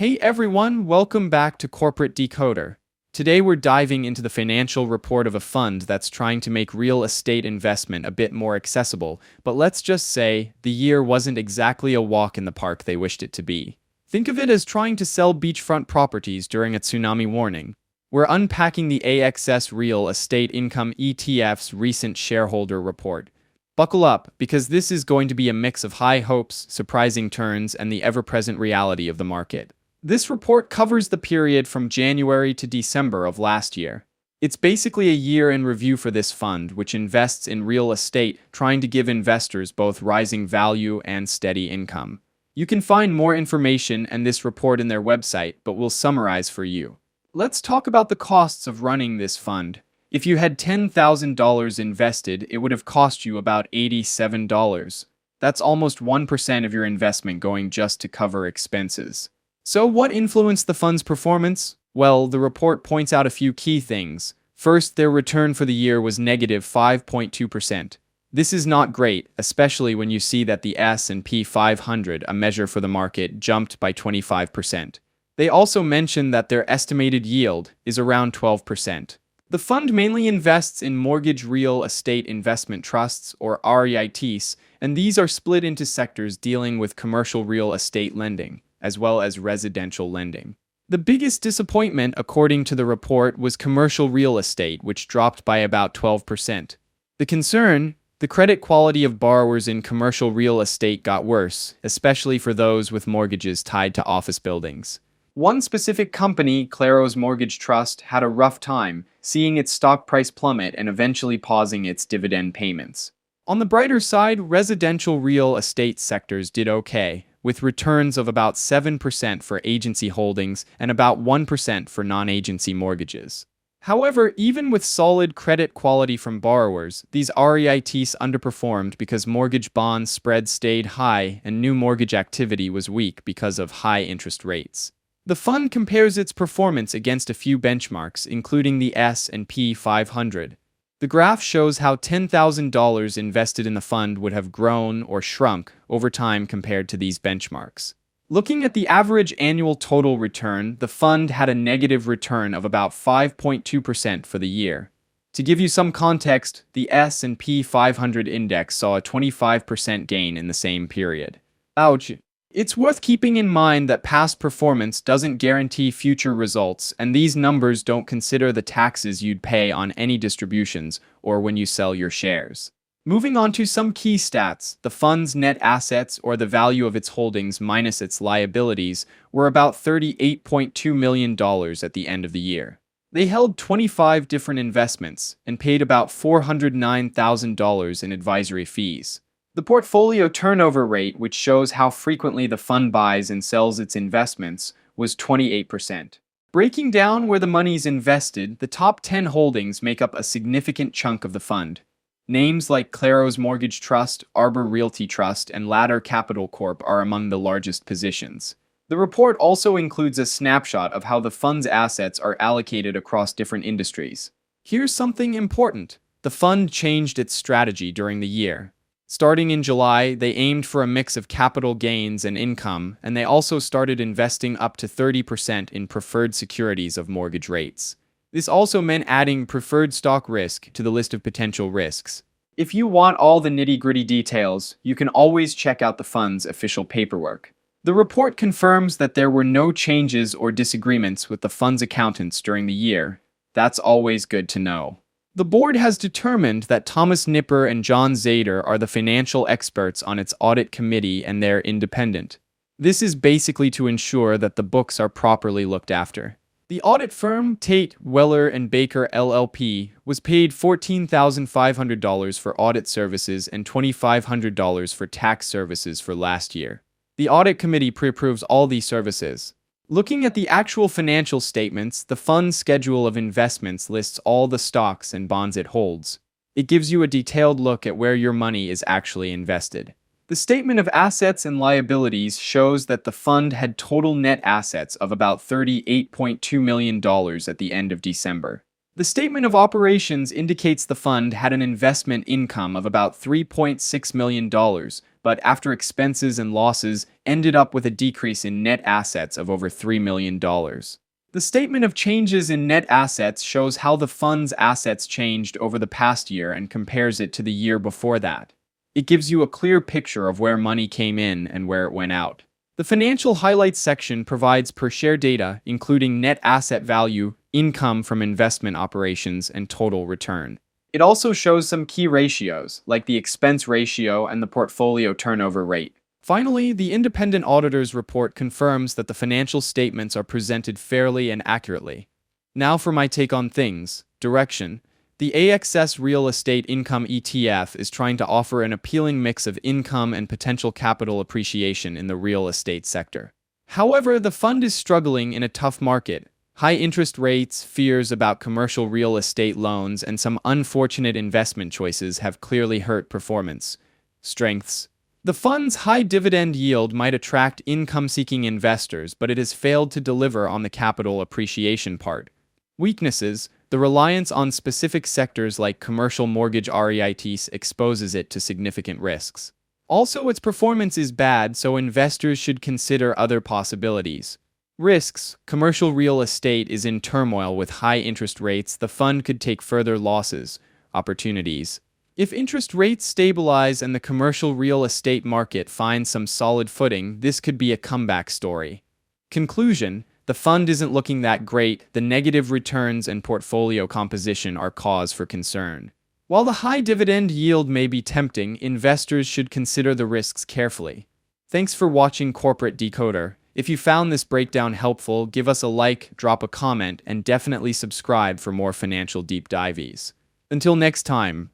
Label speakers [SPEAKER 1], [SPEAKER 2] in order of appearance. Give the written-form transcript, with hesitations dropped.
[SPEAKER 1] Hey everyone, welcome back to Corporate Decoder. Today we're diving into the financial report of a fund that's trying to make real estate investment a bit more accessible, but let's just say the year wasn't exactly a walk in the park they wished it to be. Think of it as trying to sell beachfront properties during a tsunami warning. We're unpacking the AXS Real Estate Income ETF's recent shareholder report. Buckle up, because this is going to be a mix of high hopes, surprising turns, and the ever-present reality of the market. This report covers the period from January to December of last year. It's basically a year in review for this fund, which invests in real estate, trying to give investors both rising value and steady income. You can find more information and this report in their website, but we'll summarize for you. Let's talk about the costs of running this fund. If you had $10,000 invested, it would have cost you about $87. That's almost 1% of your investment going just to cover expenses. So what influenced the fund's performance? Well, the report points out a few key things. First, their return for the year was negative 5.2%. This is not great, especially when you see that the S&P 500, a measure for the market, jumped by 25%. They also mention that their estimated yield is around 12%. The fund mainly invests in mortgage real estate investment trusts, or REITs, and these are split into sectors dealing with commercial real estate lending, as well as residential lending. The biggest disappointment, according to the report, was commercial real estate, which dropped by about 12%. The concern? The credit quality of borrowers in commercial real estate got worse, especially for those with mortgages tied to office buildings. One specific company, Claros Mortgage Trust, had a rough time, seeing its stock price plummet and eventually pausing its dividend payments. On the brighter side, residential real estate sectors did okay, with returns of about 7% for agency holdings and about 1% for non-agency mortgages. However, even with solid credit quality from borrowers, these REITs underperformed because mortgage bond spreads stayed high and new mortgage activity was weak because of high interest rates. The fund compares its performance against a few benchmarks, including the S&P 500. The graph shows how $10,000 invested in the fund would have grown or shrunk over time compared to these benchmarks. Looking at the average annual total return, the fund had a negative return of about 5.2% for the year. To give you some context, the S&P 500 index saw a 25% gain in the same period. Ouch! It's worth keeping in mind that past performance doesn't guarantee future results, and these numbers don't consider the taxes you'd pay on any distributions or when you sell your shares. Moving on to some key stats, the fund's net assets, or the value of its holdings minus its liabilities, were about $38.2 million at the end of the year. They held 25 different investments and paid about $409,000 in advisory fees. The portfolio turnover rate, which shows how frequently the fund buys and sells its investments, was 28%. Breaking down where the money's invested, the top 10 holdings make up a significant chunk of the fund. Names like Claros Mortgage Trust, Arbor Realty Trust, and Ladder Capital Corp are among the largest positions. The report also includes a snapshot of how the fund's assets are allocated across different industries. Here's something important. The fund changed its strategy during the year. Starting in July, they aimed for a mix of capital gains and income, and they also started investing up to 30% in preferred securities of mortgage rates. This also meant adding preferred stock risk to the list of potential risks. If you want all the nitty-gritty details, you can always check out the fund's official paperwork. The report confirms that there were no changes or disagreements with the fund's accountants during the year. That's always good to know. The board has determined that Thomas Nipper and John Zader are the financial experts on its audit committee and they're independent. This is basically to ensure that the books are properly looked after. The audit firm, Tate, Weller and Baker LLP, was paid $14,500 for audit services and $2,500 for tax services for last year. The audit committee pre-approves all these services. Looking at the actual financial statements, the fund's schedule of investments lists all the stocks and bonds it holds. It gives you a detailed look at where your money is actually invested. The statement of assets and liabilities shows that the fund had total net assets of about $38.2 million at the end of December. The statement of operations indicates the fund had an investment income of about $3.6 million, but after expenses and losses, ended up with a decrease in net assets of over $3 million. The statement of changes in net assets shows how the fund's assets changed over the past year and compares it to the year before that. It gives you a clear picture of where money came in and where it went out. The financial highlights section provides per-share data, including net asset value, income from investment operations, and total return. It also shows some key ratios, like the expense ratio and the portfolio turnover rate. Finally, the independent auditor's report confirms that the financial statements are presented fairly and accurately. Now for my take on things. Direction. The AXS Real Estate Income ETF is trying to offer an appealing mix of income and potential capital appreciation in the real estate sector. However, the fund is struggling in a tough market. High interest rates, fears about commercial real estate loans, and some unfortunate investment choices have clearly hurt performance. Strengths. The fund's high dividend yield might attract income-seeking investors, but it has failed to deliver on the capital appreciation part. Weaknesses. The reliance on specific sectors like commercial mortgage REITs exposes it to significant risks. Also, its performance is bad, so investors should consider other possibilities. Risks. Commercial real estate is in turmoil with high interest rates. The fund could take further losses. Opportunities. If interest rates stabilize and the commercial real estate market finds some solid footing, this could be a comeback story. Conclusion. The fund isn't looking that great. The negative returns and portfolio composition are cause for concern. While the high dividend yield may be tempting, investors should consider the risks carefully. Thanks for watching Corporate Decoder. If you found this breakdown helpful, give us a like, drop a comment, and definitely subscribe for more financial deep dives. Until next time,